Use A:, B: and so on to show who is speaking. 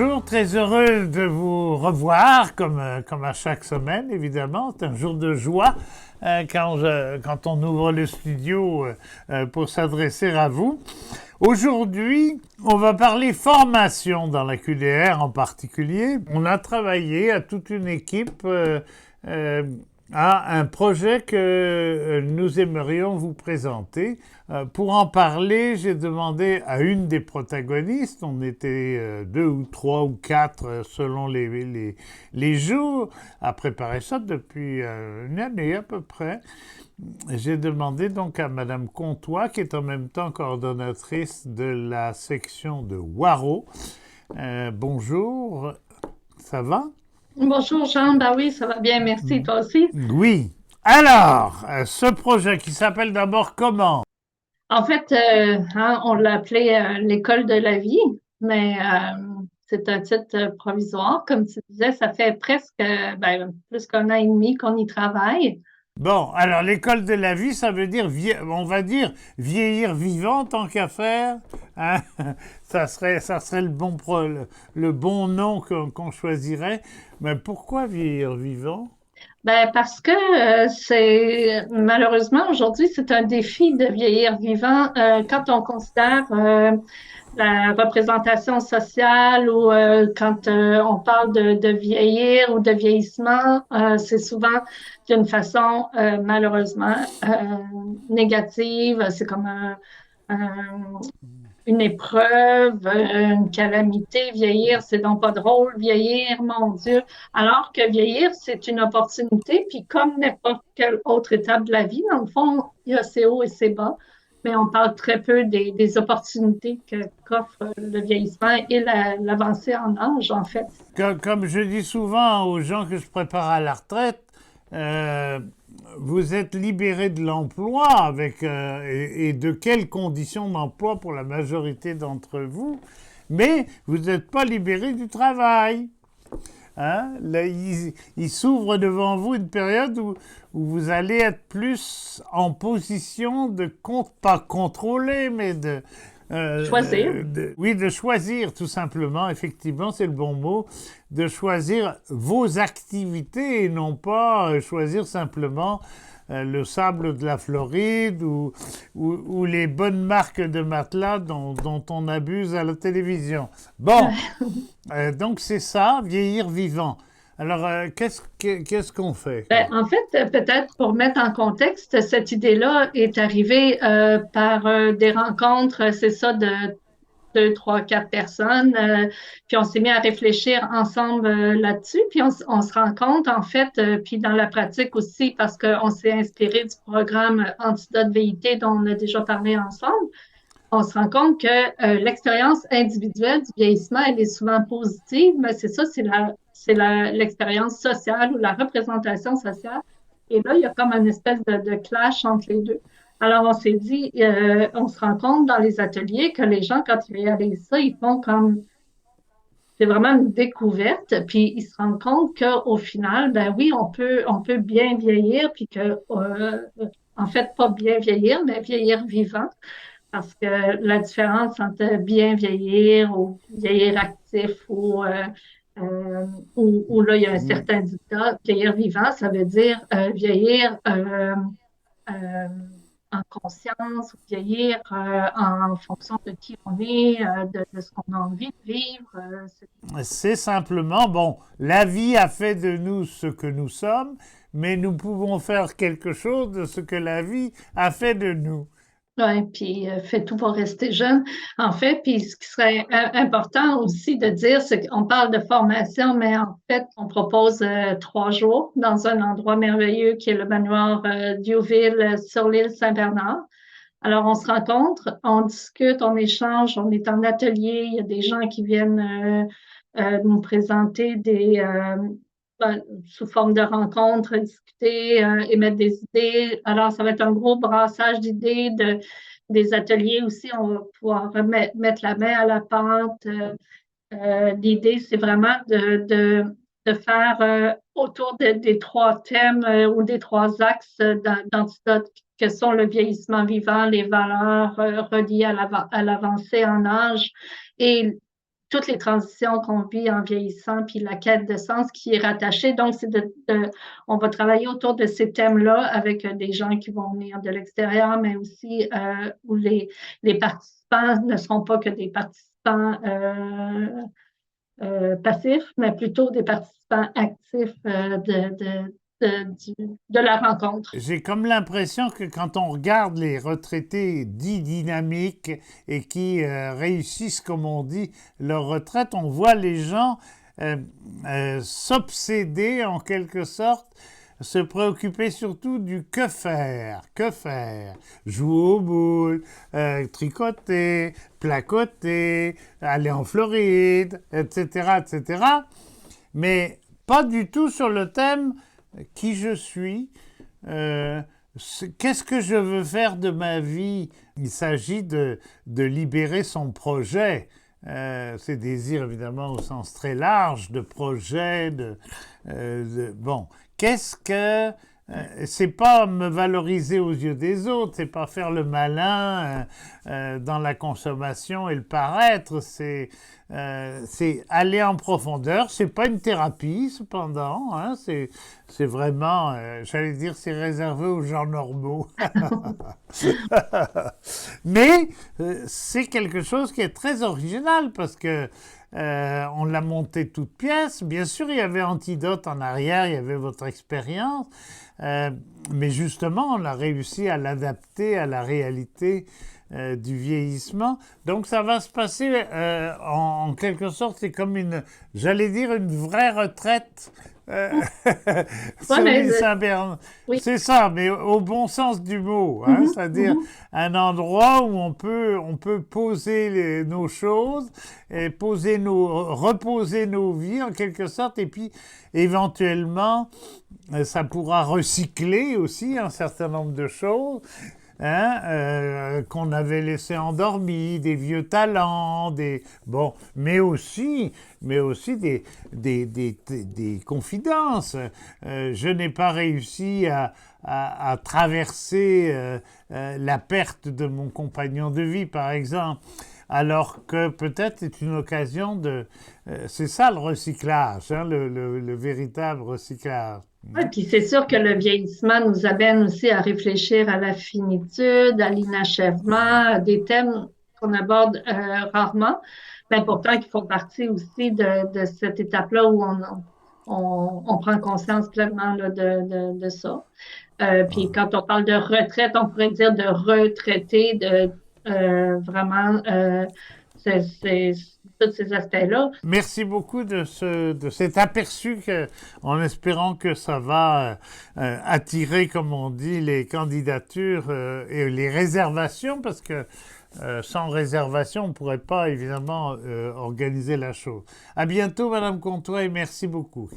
A: bonjour, très heureux de vous revoir comme à chaque semaine évidemment. C'est un jour de joie quand on ouvre le studio pour s'adresser à vous. Aujourd'hui, on va parler formation dans la QDR en particulier. On a travaillé à toute une équipe euh, à un projet que nous aimerions vous présenter. Pour en parler, j'ai demandé à une des protagonistes, on était deux ou trois ou quatre selon les jours, à préparer ça depuis une année à peu près. J'ai demandé donc à Madame Comtois, qui est en même temps coordonnatrice de la section de Waro. Bonjour, ça va?
B: Bonjour Jean, ben oui, ça va bien, merci, toi aussi.
A: Oui. Alors, ce projet qui s'appelle d'abord comment?
B: En fait, on l'a appelé l'école de la vie, mais c'est un titre provisoire. Comme tu disais, ça fait presque plus qu'un an et demi qu'on y travaille.
A: Bon, alors l'école de la vie, ça veut dire, on va dire, vieillir vivant tant qu'à faire. Hein. Ça serait le bon nom qu'on choisirait. Mais pourquoi vieillir vivant?
B: Ben parce que c'est malheureusement aujourd'hui c'est un défi de vieillir vivant quand on considère la représentation sociale ou quand on parle de vieillir ou de vieillissement, c'est souvent d'une façon malheureusement négative. C'est comme une épreuve, une calamité. Vieillir, c'est donc pas drôle. Vieillir, mon Dieu. Alors que vieillir, c'est une opportunité. Puis comme n'importe quelle autre étape de la vie, dans le fond, il y a ses hauts et ses bas. Mais on parle très peu des opportunités qu'offre le vieillissement et l'avancée en âge, en fait.
A: Comme je dis souvent aux gens que je prépare à la retraite, euh, vous êtes libéré de l'emploi et de quelles conditions d'emploi pour la majorité d'entre vous, mais vous n'êtes pas libéré du travail. Hein? Là, il s'ouvre devant vous une période où vous allez être plus en position de, pas contrôler, mais
B: Choisir.
A: oui, de choisir tout simplement, effectivement, c'est le bon mot, de choisir vos activités et non pas choisir simplement le sable de la Floride ou les bonnes marques de matelas dont on abuse à la télévision. Bon, donc c'est ça, vieillir vivant. Alors, qu'est-ce qu'on fait,
B: Ben,
A: quoi?
B: en fait, peut-être pour mettre en contexte, cette idée-là est arrivée par des rencontres, c'est ça, de deux, trois, quatre personnes. Puis on s'est mis à réfléchir ensemble là-dessus. Puis on se rend compte, en fait, puis dans la pratique aussi, parce qu'on s'est inspiré du programme Antidote VIT dont on a déjà parlé ensemble, on se rend compte que l'expérience individuelle du vieillissement, elle est souvent positive, mais c'est ça, l'expérience sociale ou la représentation sociale. Et là, il y a comme une espèce de clash entre les deux. Alors, on s'est dit, on se rend compte dans les ateliers que les gens, quand ils réalisent ça, ils font comme, c'est vraiment une découverte, puis ils se rendent compte qu'au final, ben oui, on peut bien vieillir, puis que, en fait, pas bien vieillir, mais vieillir vivant. Parce que la différence entre bien vieillir ou vieillir actif ou là, il y a un certain dictat, vieillir vivant, ça veut dire vieillir euh, en conscience, ou vieillir en fonction de qui on est, de ce qu'on a envie de vivre.
A: C'est simplement, bon, la vie a fait de nous ce que nous sommes, mais nous pouvons faire quelque chose de ce que la vie a fait de nous.
B: Ouais, puis fait tout pour rester jeune. En fait, puis ce qui serait important aussi de dire, c'est qu'on parle de formation, mais en fait, on propose 3 jours dans un endroit merveilleux qui est le manoir Diouville sur l'île Saint-Bernard. Alors, on se rencontre, on discute, on échange, on est en atelier. Il y a des gens qui viennent nous présenter sous forme de rencontres, discuter, émettre des idées. Alors, ça va être un gros brassage d'idées, des ateliers aussi. On va pouvoir mettre la main à la pâte. L'idée, c'est vraiment de faire autour des trois thèmes ou des trois axes d'antidote que sont le vieillissement vivant, les valeurs reliées à l'avancée en âge et toutes les transitions qu'on vit en vieillissant, puis la quête de sens qui est rattachée. Donc, on va travailler autour de ces thèmes-là avec des gens qui vont venir de l'extérieur, mais aussi où les participants ne seront pas que des participants passifs, mais plutôt des participants actifs de la rencontre.
A: J'ai comme l'impression que quand on regarde les retraités dits dynamiques et qui réussissent, comme on dit, leur retraite, on voit les gens s'obséder en quelque sorte, se préoccuper surtout du que faire, jouer aux boules, tricoter, placoter, aller en Floride, etc., etc. Mais pas du tout sur le thème qui je suis, qu'est-ce que je veux faire de ma vie. Il s'agit de libérer son projet, ses désirs évidemment au sens très large, de projet, bon, qu'est-ce que... c'est pas me valoriser aux yeux des autres, c'est pas faire le malin dans la consommation et le paraître, c'est aller en profondeur. C'est pas une thérapie cependant, hein, c'est vraiment, j'allais dire, c'est réservé aux gens normaux. Mais c'est quelque chose qui est très original parce que on l'a monté toute pièce. Bien sûr, il y avait Antidote en arrière, il y avait votre expérience, mais justement, on a réussi à l'adapter à la réalité du vieillissement. Donc, ça va se passer en quelque sorte, c'est comme j'allais dire, une vraie retraite. Sur l'île Saint-Bernard. Oui. C'est ça, mais au bon sens du mot, hein, c'est-à-dire un endroit où on peut poser nos choses, et reposer nos vies en quelque sorte, et puis éventuellement, ça pourra recycler aussi un certain nombre de choses. Hein, qu'on avait laissé endormis, des vieux talents, mais aussi des confidences. Je n'ai pas réussi à traverser la perte de mon compagnon de vie, par exemple, alors que peut-être c'est une occasion c'est ça le recyclage, hein, le véritable recyclage.
B: Oui, puis c'est sûr que le vieillissement nous amène aussi à réfléchir à la finitude, à l'inachèvement, à des thèmes qu'on aborde rarement, mais pourtant qui font partie aussi de cette étape-là où on prend conscience pleinement là, de ça. Puis quand on parle de retraite, on pourrait dire de retraiter, vraiment tous ces aspects-là.
A: Merci beaucoup de cet aperçu en espérant que ça va attirer, comme on dit, les candidatures et les réservations, parce que sans réservation, on ne pourrait pas évidemment organiser la chose. À bientôt, Madame Comtois, et merci beaucoup.